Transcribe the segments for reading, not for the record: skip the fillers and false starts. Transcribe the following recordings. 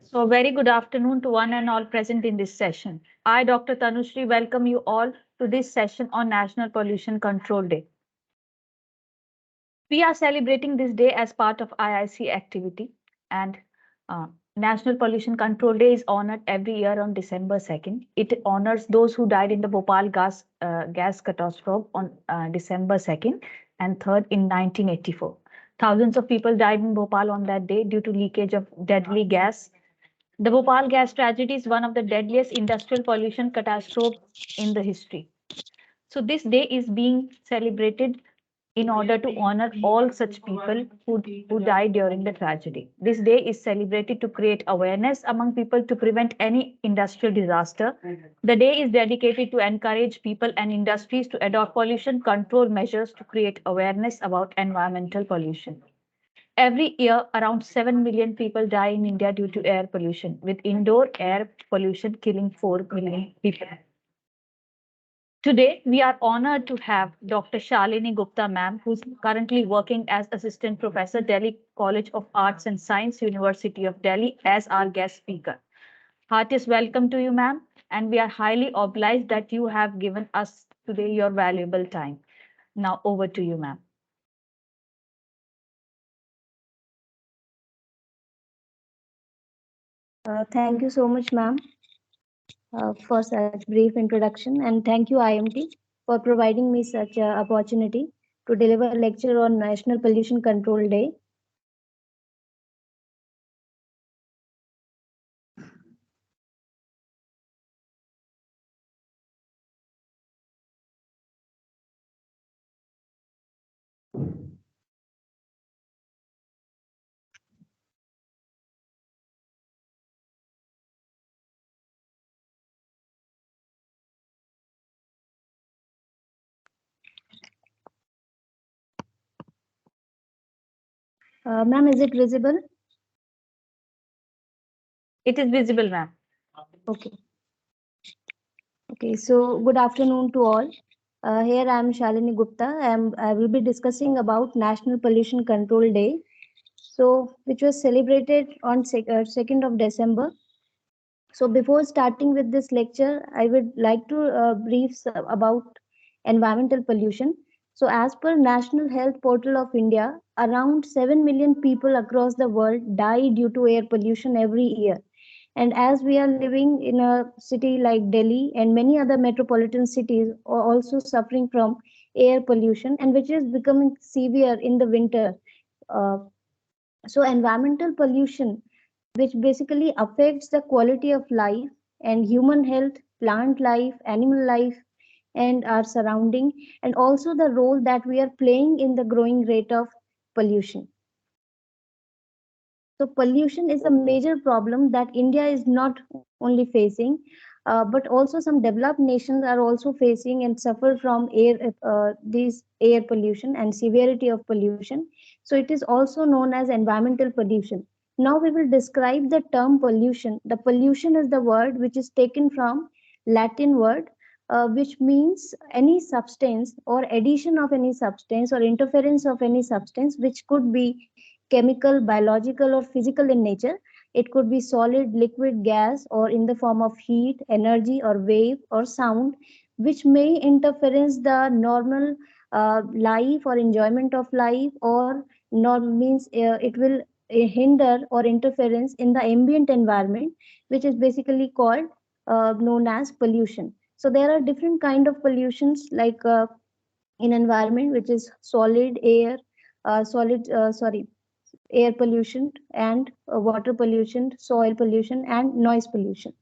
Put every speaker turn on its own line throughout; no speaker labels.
So, very good afternoon to one and all present in this session. I, Dr. Tanushree, welcome you all to this session on National Pollution Control Day. We are celebrating this day as part of IIC activity, and National Pollution Control Day is honored every year on December 2nd. It honors those who died in the Bhopal gas catastrophe on December 2nd and 3rd in 1984. Thousands of people died in Bhopal on that day due to leakage of deadly gas. The Bhopal gas tragedy is one of the deadliest industrial pollution catastrophes in the history. So this day is being celebrated in order to honor all such people who died during the tragedy. This day is celebrated to create awareness among people to prevent any industrial disaster. The day is dedicated to encourage people and industries to adopt pollution control measures to create awareness about environmental pollution. Every year, around 7 million people die in India due to air pollution, with indoor air pollution killing 4 million people. Today, we are honored to have Dr. Shalini Gupta, ma'am, who's currently working as Assistant Professor, Delhi College of Arts and Science, University of Delhi, as our guest speaker. Heartiest welcome to you, ma'am, and we are highly obliged that you have given us today your valuable time. Now, over to you, ma'am.
Thank you so much, ma'am, for such brief introduction, and thank you, IMT, for providing me such an opportunity to deliver a lecture on National Pollution Control Day. Ma'am, is it visible?
It is visible, ma'am.
Okay. Okay, so good afternoon to all. Here I am Shalini Gupta. I will be discussing about National Pollution Control Day, so which was celebrated on 2nd of December. So before starting with this lecture, I would like to brief about environmental pollution. So as per National Health Portal of India, around 7 million people across the world die due to air pollution every year. And as we are living in a city like Delhi and many other metropolitan cities are also suffering from air pollution, and which is becoming severe in the winter. Uh, so environmental pollution, which basically affects the quality of life and human health, plant life, animal life, and our surrounding, and also the role that we are playing in the growing rate of pollution. So pollution is a major problem that India is not only facing, but also some developed nations are also facing and suffer from these air pollution and severity of pollution. So it is also known as environmental pollution. Now we will describe the term pollution. The pollution is the word which is taken from Latin word, which means any substance or addition of any substance or interference of any substance, which could be chemical, biological, or physical in nature. It could be solid, liquid, gas, or in the form of heat, energy, or wave, or sound, which may interference the normal life or enjoyment of life, or means it will hinder or interference in the ambient environment, which is basically called known as pollution. So there are different kind of pollutions like in environment, which is solid air, sorry, air pollution, and water pollution, soil pollution, and noise pollution.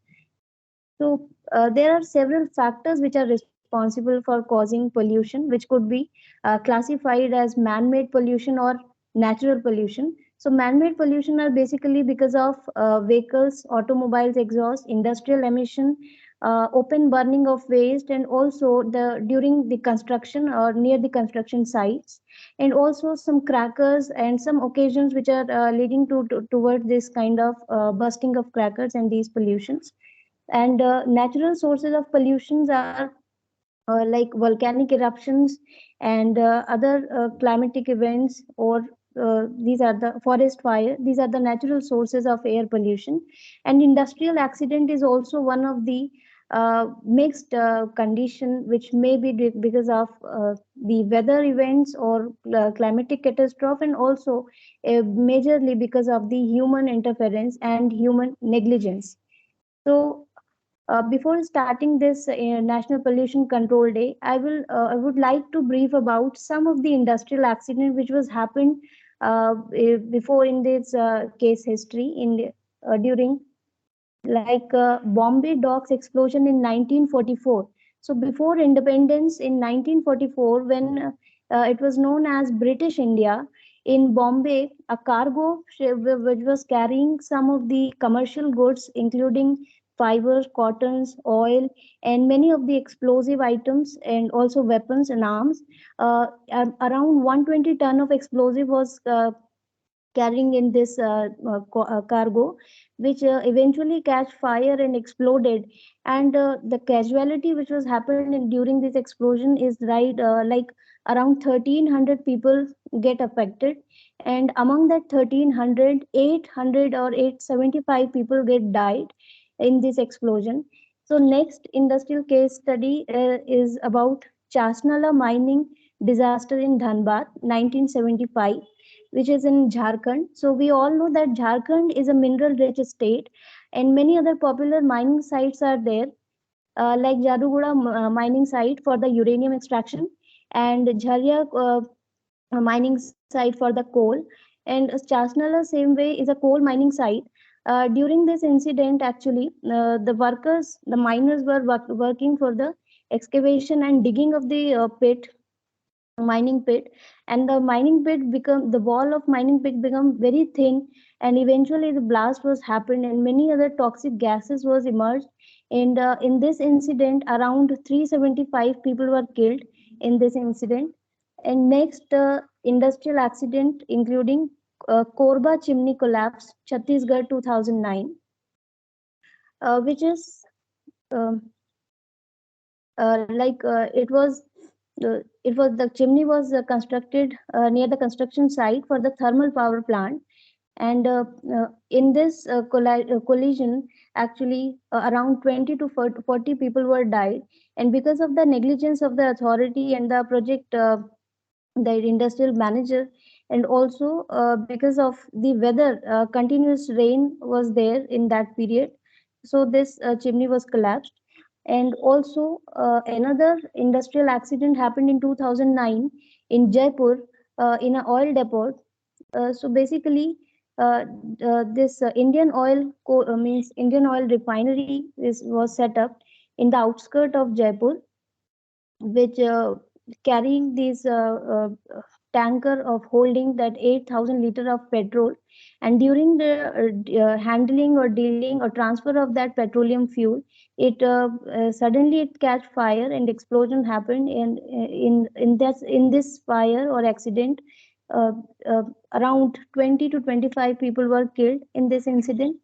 So there are several factors which are responsible for causing pollution, which could be classified as man-made pollution or natural pollution. So man-made pollution are basically because of vehicles, automobiles exhaust, industrial emission, open burning of waste, and also the during the construction or near the construction sites, and also some crackers and some occasions which are leading towards this kind of bursting of crackers and these pollutions. And natural sources of pollutions are like volcanic eruptions and other climatic events, or these are the forest fire. These are the natural sources of air pollution. And industrial accident is also one of the mixed condition, which may be because of the weather events or climatic catastrophe, and also majorly because of the human interference and human negligence. So before starting this National Pollution Control Day, I would like to brief about some of the industrial accident which was happened before in this case history in during, like Bombay Docks explosion in 1944. So before independence in 1944, when it was known as British India, in Bombay, a cargo ship which was carrying some of the commercial goods, including fibers, cottons, oil, and many of the explosive items, and also weapons and arms. Around 120 ton of explosive was carrying in this cargo, which eventually catch fire and exploded. And the casualty which was happened during this explosion is right, like around 1300 people get affected, and among that 1300, 800 or 875 people get died in this explosion. So next industrial case study is about Chasnala mining disaster in Dhanbad 1975, which is in Jharkhand. So we all know that Jharkhand is a mineral rich state, and many other popular mining sites are there, like Jadugoda mining site for the uranium extraction, and Jharia mining site for the coal, and Chasnala same way is a coal mining site. During this incident, actually, the miners were working for the excavation and digging of the mining pit, and the wall of mining pit become very thin, and eventually the blast was happened and many other toxic gases was emerged. And in this incident, around 375 people were killed in this incident. And next industrial accident, including Korba chimney collapse, Chhattisgarh 2009, which is um, it was the chimney was constructed near the construction site for the thermal power plant. And in this collision, actually around 20 to 40 people were died. And because of the negligence of the authority and the project, the industrial manager, and also because of the weather, continuous rain was there in that period, so this chimney was collapsed. And also another industrial accident happened in 2009 in Jaipur, in an oil depot. So basically, this means Indian oil refinery was set up in the outskirt of Jaipur, which carrying these tanker of holding that 8,000 liter of petrol. And during the handling or dealing or transfer of that petroleum fuel, it suddenly it catch fire and explosion happened. And in this fire or accident, uh, uh, around 20 to 25 people were killed in this incident.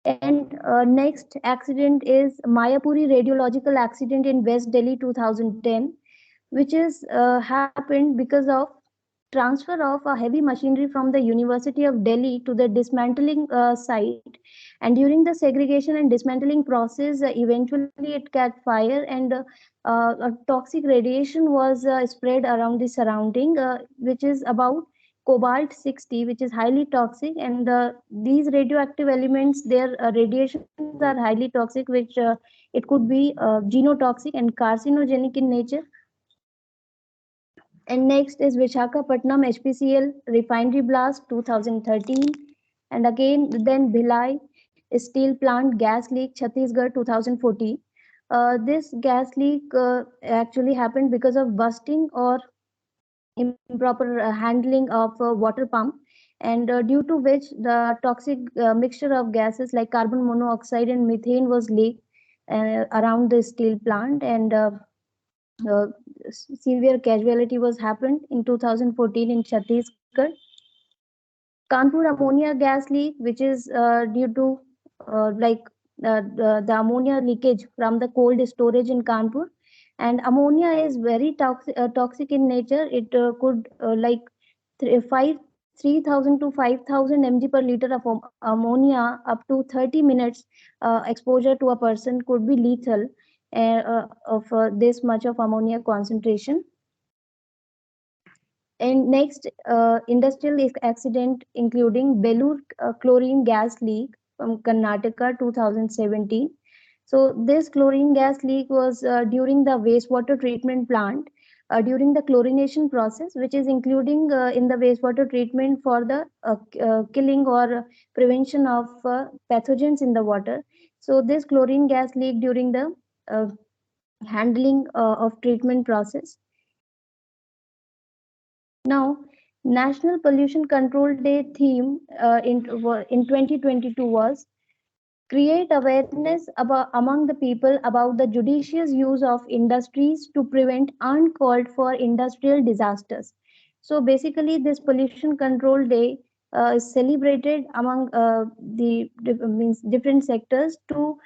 And next accident is Mayapuri radiological accident in West Delhi 2010, which is happened because of transfer of a heavy machinery from the University of Delhi to the dismantling site. And during the segregation and dismantling process, eventually it caught fire, and a toxic radiation was spread around the surrounding, which is about cobalt 60, which is highly toxic. And these radioactive elements, their radiations are highly toxic, which it could be genotoxic and carcinogenic in nature. And next is Visakhapatnam HPCL refinery blast 2013. And again, then Bhilai steel plant gas leak Chhattisgarh 2014. This gas leak actually happened because of busting or improper handling of water pump, and due to which the toxic mixture of gases like carbon monoxide and methane was leaked around the steel plant. And uh, severe casualty was happened in 2014 in Chhattisgarh. Kanpur ammonia gas leak, which is due to the ammonia leakage from the cold storage in Kanpur. And ammonia is very toxic in nature. It could like 3,000 to 5,000 mg per liter of ammonia up to 30 minutes exposure to a person could be lethal of this much of ammonia concentration. And next, industrial accident including Belur chlorine gas leak from Karnataka 2017. So this chlorine gas leak was during the wastewater treatment plant during the chlorination process, which is including in the wastewater treatment for the killing or prevention of pathogens in the water. So this chlorine gas leak during the uh, handling of treatment process. Now, National Pollution Control Day theme in 2022 was create awareness among the people about the judicious use of industries to prevent uncalled for industrial disasters. So basically, this Pollution Control Day is celebrated among means different sectors to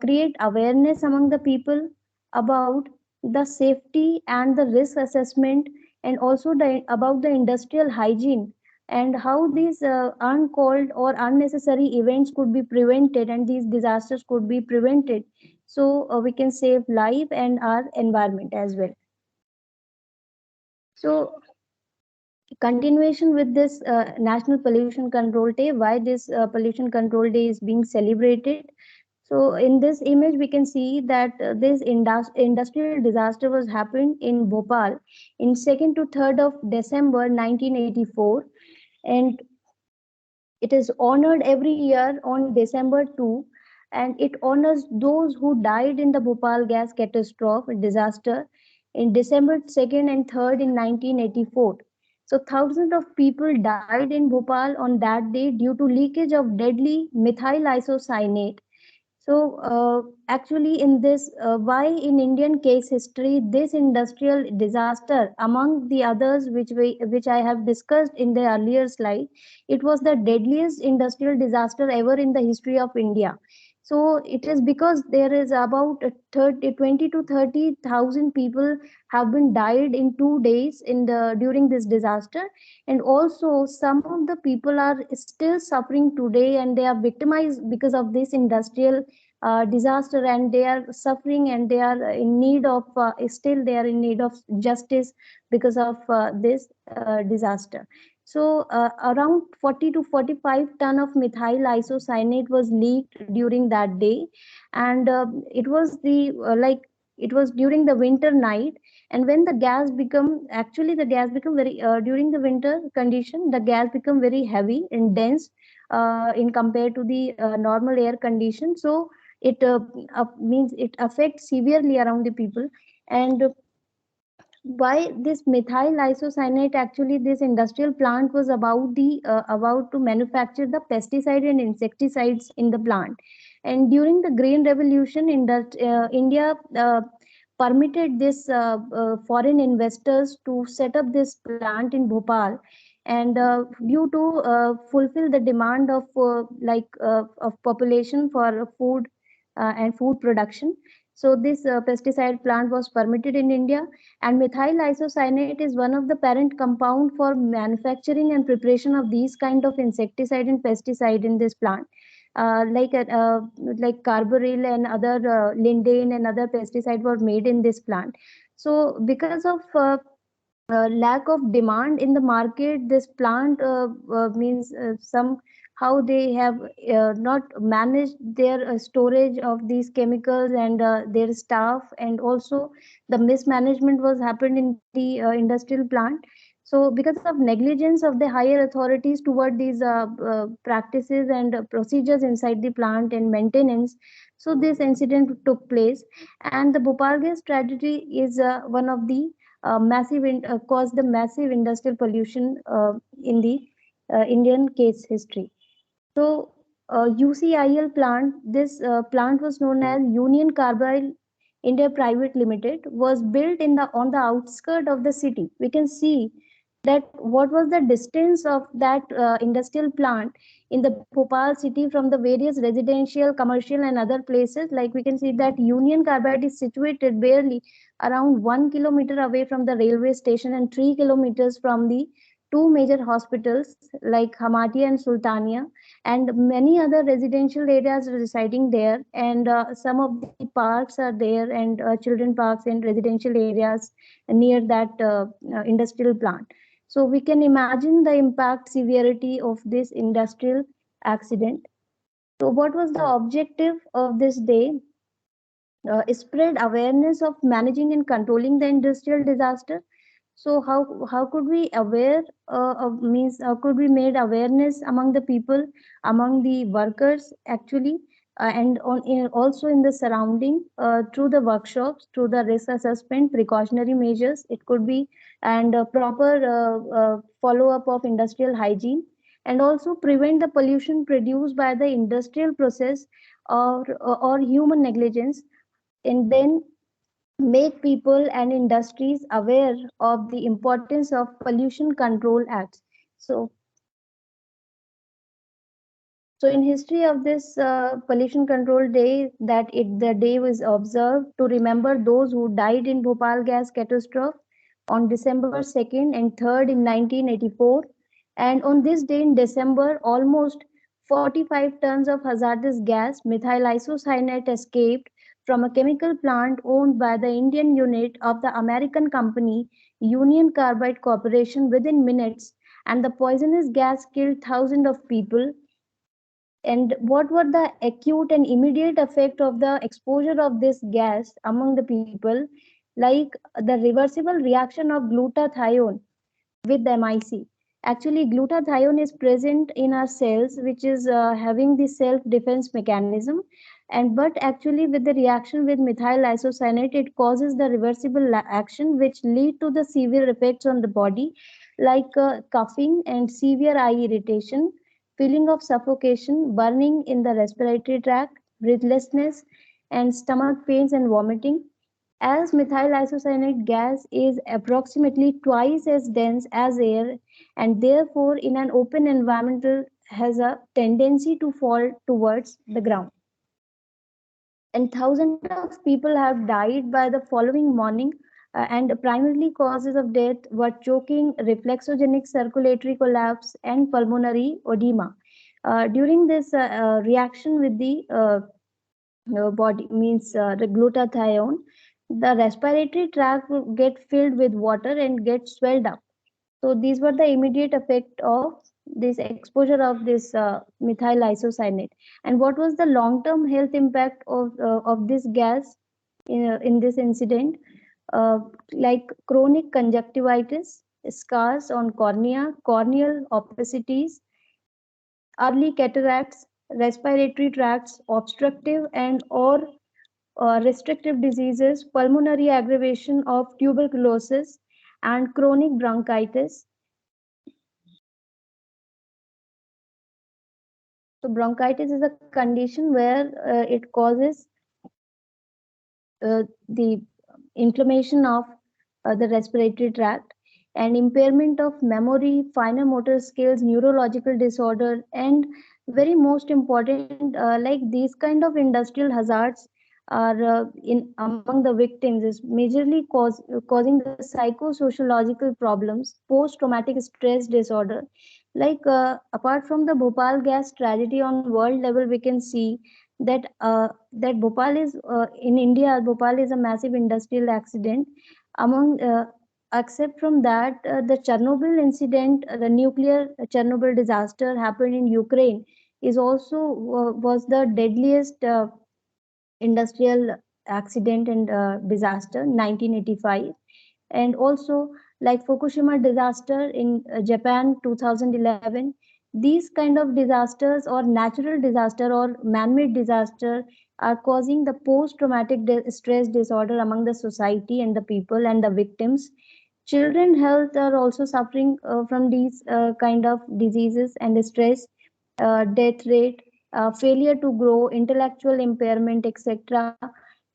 create awareness among the people about the safety and the risk assessment, and also about the industrial hygiene, and how these uncalled or unnecessary events could be prevented and these disasters could be prevented, so we can save life and our environment as well. So continuation with this National Pollution Control Day, why this Pollution Control Day is being celebrated. So in this image, we can see that this industrial disaster was happened in Bhopal in 2nd to 3rd of December 1984, and it is honored every year on December 2, and it honors those who died in the Bhopal gas catastrophe disaster in December 2nd and 3rd in 1984. So thousands of people died in Bhopal on that day due to leakage of deadly methyl isocyanate. So, actually, in this, why in Indian case history, this industrial disaster, among the others which I have discussed in the earlier slide, it was the deadliest industrial disaster ever in the history of India. So it is because there is about 20 to 30,000 people have been died in 2 days in the during this disaster, and also some of the people are still suffering today, and they are victimized because of this industrial disaster, and they are suffering, and they are in need of still they are in need of justice because of this disaster. So around 40 to 45 ton of methyl isocyanate was leaked during that day, and it was the it was during the winter night. And when the gas become actually the gas become very during the winter condition, the gas become very heavy and dense in compared to the normal air condition. So it means it affects severely around the people. And why this methyl isocyanate, actually this industrial plant was about to manufacture the pesticide and insecticides in the plant. And during the green revolution in that India permitted this foreign investors to set up this plant in Bhopal, and due to fulfill the demand of of population for food and food production. So this pesticide plant was permitted in India, and methyl isocyanate is one of the parent compound for manufacturing and preparation of these kind of insecticide and pesticide in this plant. Like carbaryl and other lindane and other pesticide were made in this plant. So because of lack of demand in the market, this plant means somehow they have not managed their storage of these chemicals and their staff, and also the mismanagement was happened in the industrial plant. So because of negligence of the higher authorities toward these practices and procedures inside the plant and maintenance, so this incident took place. And the Bhopal gas tragedy is one of the caused the massive industrial pollution in the Indian case history. So UCIL plant, this plant was known as Union Carbide India Private Limited, was built in the on the outskirt of the city. We can see that what was the distance of that industrial plant in the Bhopal city from the various residential, commercial, and other places. Like we can see that Union Carbide is situated barely around 1 kilometer away from the railway station and 3 kilometers from the two major hospitals like Hamatia and Sultania, and many other residential areas residing there. And some of the parks are there, and children parks and residential areas near that industrial plant. So we can imagine the impact severity of this industrial accident. So what was the objective of this day? Spread awareness of managing and controlling the industrial disaster. So how could we aware of means how could we made awareness among the people, among the workers actually, also in the surrounding through the workshops, through the risk assessment, precautionary measures. It could be, and proper follow up of industrial hygiene, and also prevent the pollution produced by the industrial process or human negligence, and then make people and industries aware of the importance of pollution control acts. So, so in history of this pollution control day, the day was observed to remember those who died in Bhopal gas catastrophe on December 2nd and 3rd in 1984. And on this day in December, almost 45 tons of hazardous gas, methyl isocyanate, escaped from a chemical plant owned by the Indian unit of the American company Union Carbide Corporation within minutes, and the poisonous gas killed thousands of people. And what were the acute and immediate effect of the exposure of this gas among the people? Like the reversible reaction of glutathione with MIC. Actually, glutathione is present in our cells, which is having the self-defense mechanism. And but actually, with the reaction with methyl isocyanate, it causes the reversible action, which lead to the severe effects on the body, like coughing and severe eye irritation, feeling of suffocation, burning in the respiratory tract, breathlessness, and stomach pains and vomiting. As methyl isocyanate gas is approximately twice as dense as air, and therefore in an open environment has a tendency to fall towards the ground. And thousands of people have died by the following morning, and primarily causes of death were choking, reflexogenic circulatory collapse, and pulmonary edema. During this reaction with the body means the glutathione, the respiratory tract will get filled with water and get swelled up. So these were the immediate effect of this exposure of this methyl isocyanate. And what was the long term health impact of this gas in this incident? Like chronic conjunctivitis, scars on cornea, corneal opacities, early cataracts, respiratory tracts, obstructive and or restrictive diseases, pulmonary aggravation of tuberculosis, and chronic bronchitis. So bronchitis is a condition where it causes the inflammation of the respiratory tract, and impairment of memory, finer motor skills, neurological disorder, and very most important, like these kind of industrial hazards are in among the victims is majorly causing the psychosociological problems, post traumatic stress disorder. Like apart from the Bhopal gas tragedy on world level, we can see that that Bhopal is in India. Bhopal is a massive industrial accident. Among except from that, the Chernobyl incident, the nuclear Chernobyl disaster happened in Ukraine, is also was the deadliest industrial accident and disaster 1985. And also like Fukushima disaster in Japan 2011. These kind of disasters or natural disaster or man-made disaster are causing the post-traumatic stress disorder among the society and the people and the victims. Children health are also suffering from these kind of diseases and stress, death rate, failure to grow, intellectual impairment, etc.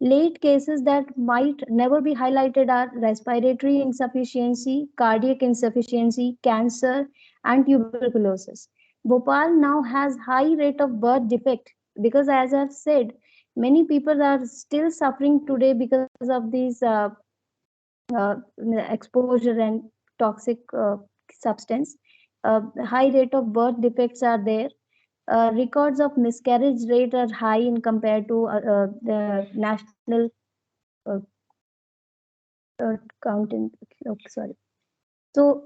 Late cases that might never be highlighted are respiratory insufficiency, cardiac insufficiency, cancer, and tuberculosis. Bhopal now has high rate of birth defect because, as I've said, many people are still suffering today because of these uh, exposure and toxic substance. High rate of birth defects are there. Records of miscarriage rate are high in compared to the national uh, counting. Okay, sorry. So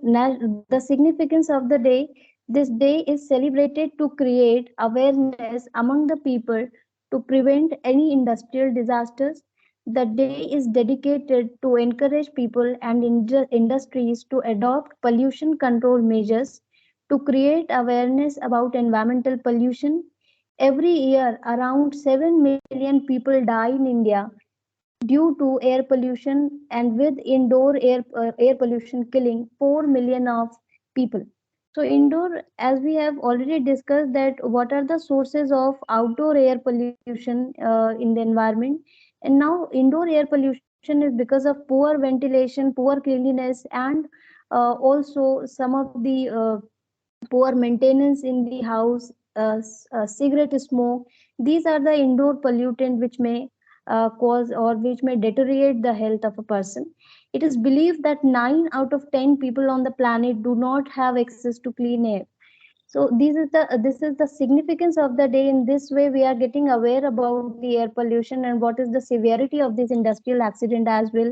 the significance of the day, this day is celebrated to create awareness among the people to prevent any industrial disasters. The day is dedicated to encourage people and industries to adopt pollution control measures to create awareness about environmental pollution. Every year, around 7 million people die in India due to air pollution, and with indoor air pollution killing 4 million of people. So indoor, as we have already discussed, that what are the sources of outdoor air pollution in the environment, and now indoor air pollution is because of poor ventilation, poor cleanliness, and also some of the poor maintenance in the house, cigarette smoke. These are the indoor pollutant which may cause or which may deteriorate the health of a person. It is believed that 9 out of 10 people on the planet do not have access to clean air. So this is the significance of the day. In this way, we are getting aware about the air pollution and what is the severity of this industrial accident as well,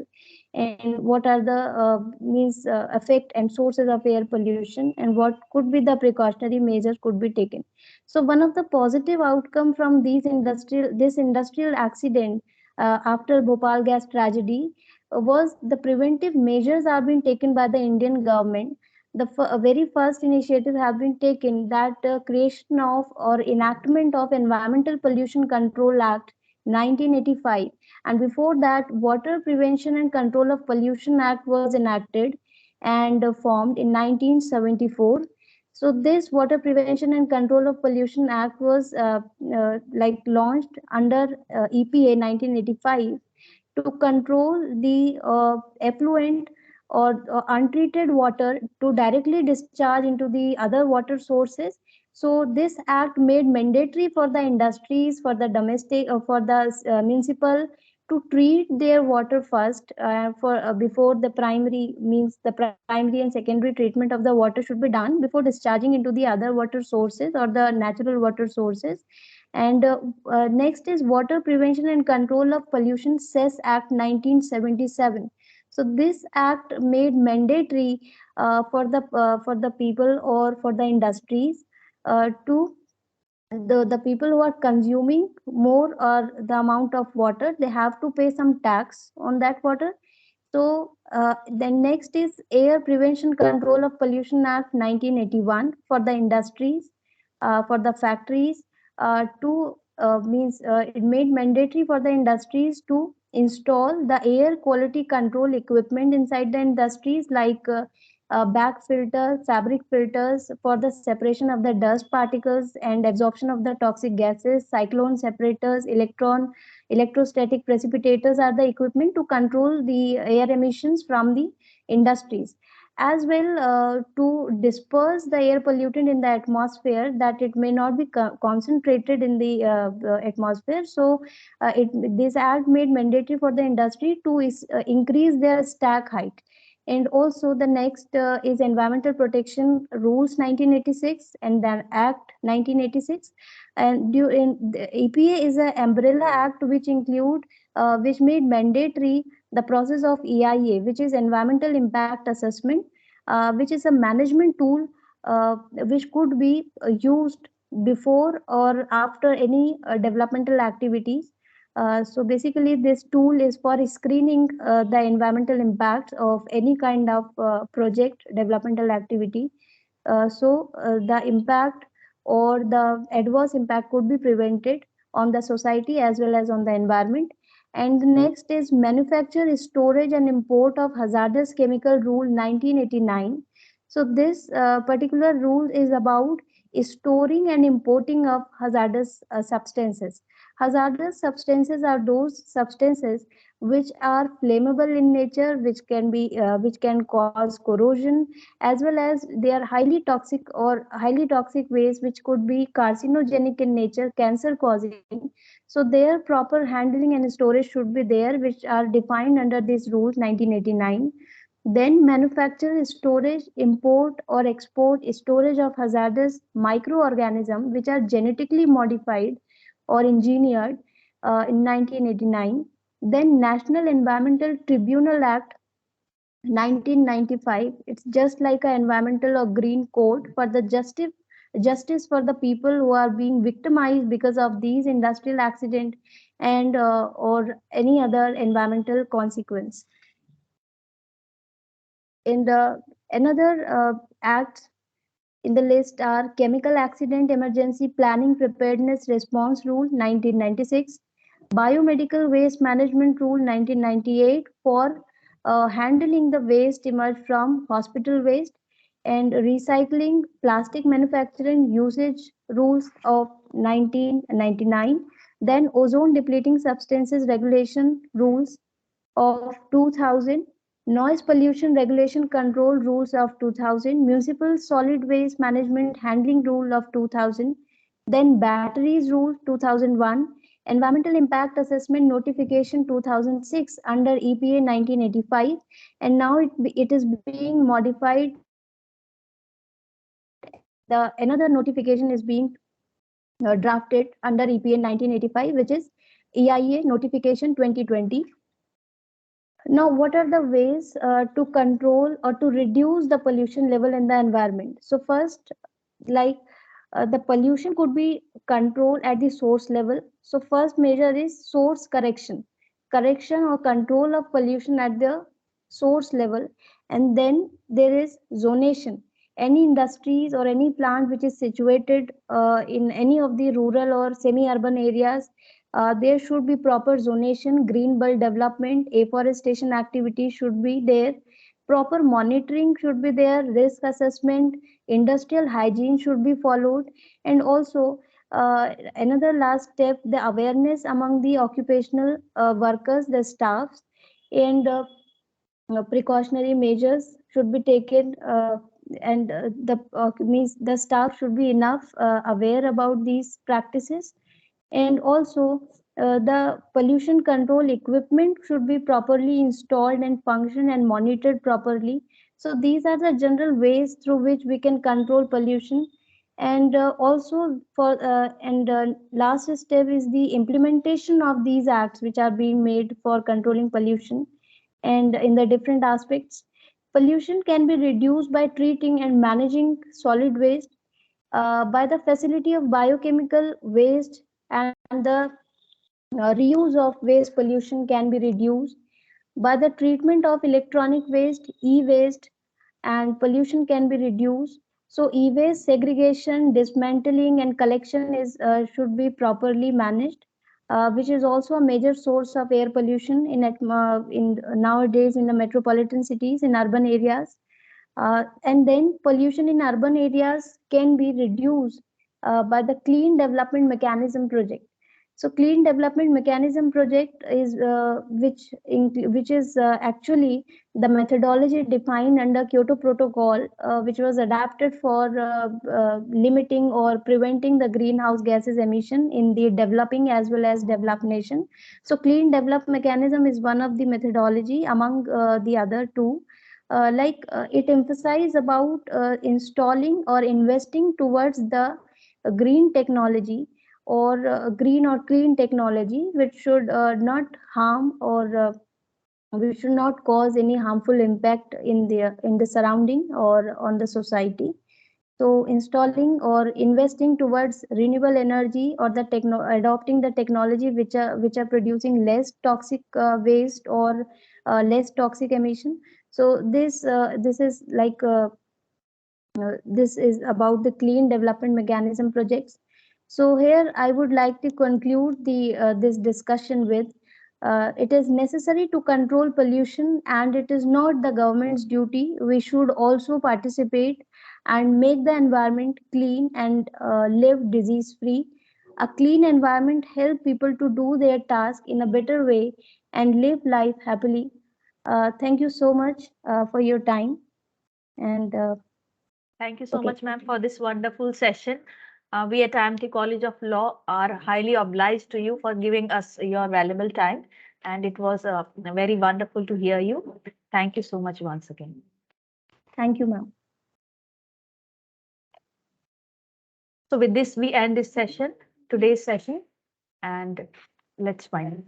and what are the means effect and sources of air pollution, and what could be the precautionary measures could be taken. So one of the positive outcome from this industrial accident after Bhopal gas tragedy was the preventive measures are being taken by the Indian government. The very first initiative have been taken, that creation of or enactment of Environmental Pollution Control Act 1985, and before that Water Prevention and Control of Pollution Act was enacted and formed in 1974. So this Water Prevention and Control of Pollution Act was like launched under EPA 1985 to control the effluent or untreated water to directly discharge into the other water sources. So this act made mandatory for the industries, for the domestic, for the municipal to treat their water first for before the primary, means the primary and secondary treatment of the water should be done before discharging into the other water sources or the natural water sources. And next is Water Prevention and Control of Pollution Cess Act 1977. So this act made mandatory for the people or for the industries to the people who are consuming more or the amount of water, they have to pay some tax on that water. So then next is Air Prevention Control of Pollution Act 1981 for the industries, for the factories, to means it made mandatory for the industries to install the air quality control equipment inside the industries, like back filter, fabric filters for the separation of the dust particles and absorption of the toxic gases, cyclone separators, electrostatic precipitators are the equipment to control the air emissions from the industries, as well to disperse the air pollutant in the atmosphere, that it may not be concentrated in the atmosphere. So this act made mandatory for the industry to increase their stack height. And also the next is Environmental Protection Rules 1986 and then Act 1986. And the EPA is an umbrella act which which made mandatory the process of EIA, which is Environmental Impact Assessment, which is a management tool which could be used before or after any developmental activities. So basically, this tool is for screening the environmental impacts of any kind of project developmental activity. The impact or the adverse impact could be prevented on the society as well as on the environment. And the next is Manufacture, Storage and Import of Hazardous Chemical Rule 1989. So this particular rule is about storing and importing of hazardous substances. Hazardous substances are those substances which are flammable in nature, which can cause corrosion, as well as they are highly toxic waste which could be carcinogenic in nature, cancer causing. So their proper handling and storage should be there, which are defined under these rules 1989. Then manufacture, storage, import or export storage of hazardous microorganisms which are genetically modified or engineered in 1989. Then National Environmental Tribunal Act 1995. It's just like an environmental or green code for the justice for the people who are being victimized because of these industrial accident and or any other environmental consequence. In the another acts in the list are Chemical Accident Emergency Planning Preparedness Response Rule 1996, Biomedical Waste Management Rule 1998 for handling the waste emerged from hospital waste, and Recycling Plastic Manufacturing Usage Rules of 1999, then Ozone Depleting Substances Regulation Rules of 2000, Noise Pollution Regulation Control Rules of 2000, Municipal Solid Waste Management Handling Rule of 2000, then Batteries Rule 2001, Environmental Impact Assessment Notification 2006 under EPA 1985, and now it is being modified. The another notification is being drafted under EPA 1985, which is EIA Notification 2020. Now, what are the ways to control or to reduce the pollution level in the environment? So first, like the pollution could be controlled at the source level. So first measure is source correction or control of pollution at the source level. And then there is zonation. Any industries or any plant which is situated in any of the rural or semi-urban areas, there should be proper zonation, green belt development, afforestation activity should be there, proper monitoring should be there, risk assessment, industrial hygiene should be followed, and also another last step, the awareness among the occupational workers, the staffs, and precautionary measures should be taken, and means the staff should be enough aware about these practices, and also the pollution control equipment should be properly installed and function and monitored properly. So these are the general ways through which we can control pollution. And also for and last step is the implementation of these acts which are being made for controlling pollution. And in the different aspects, pollution can be reduced by treating and managing solid waste, by the facility of biochemical waste, and the reuse of waste pollution can be reduced by the treatment of electronic waste, e-waste, and pollution can be reduced. So e-waste segregation, dismantling, and collection is should be properly managed, which is also a major source of air pollution in nowadays in the metropolitan cities, in urban areas. And then pollution in urban areas can be reduced by the Clean Development Mechanism project. So Clean Development Mechanism project is which is actually the methodology defined under Kyoto Protocol, which was adapted for limiting or preventing the greenhouse gases emission in the developing as well as developed nation. So Clean Development Mechanism is one of the methodology among the other two. It emphasizes about installing or investing towards the green technology, or green or clean technology, which should not harm or which should not cause any harmful impact in the surrounding or on the society. So installing or investing towards renewable energy, or the adopting the technology which are producing less toxic waste or less toxic emission. So this is like this is about the Clean Development Mechanism projects. So here I would like to conclude the this discussion with, it is necessary to control pollution, and it is not the government's duty. We should also participate and make the environment clean and live disease free. A clean environment helps people to do their task in a better way and live life happily. Thank you so much for your time. And
Thank you so
okay,
much, ma'am, for this wonderful session. We at IMT College of Law are highly obliged to you for giving us your valuable time. And it was very wonderful to hear you. Thank you so much once again.
thank you, ma'am.
So with this, we end this session, today's session, and let's find.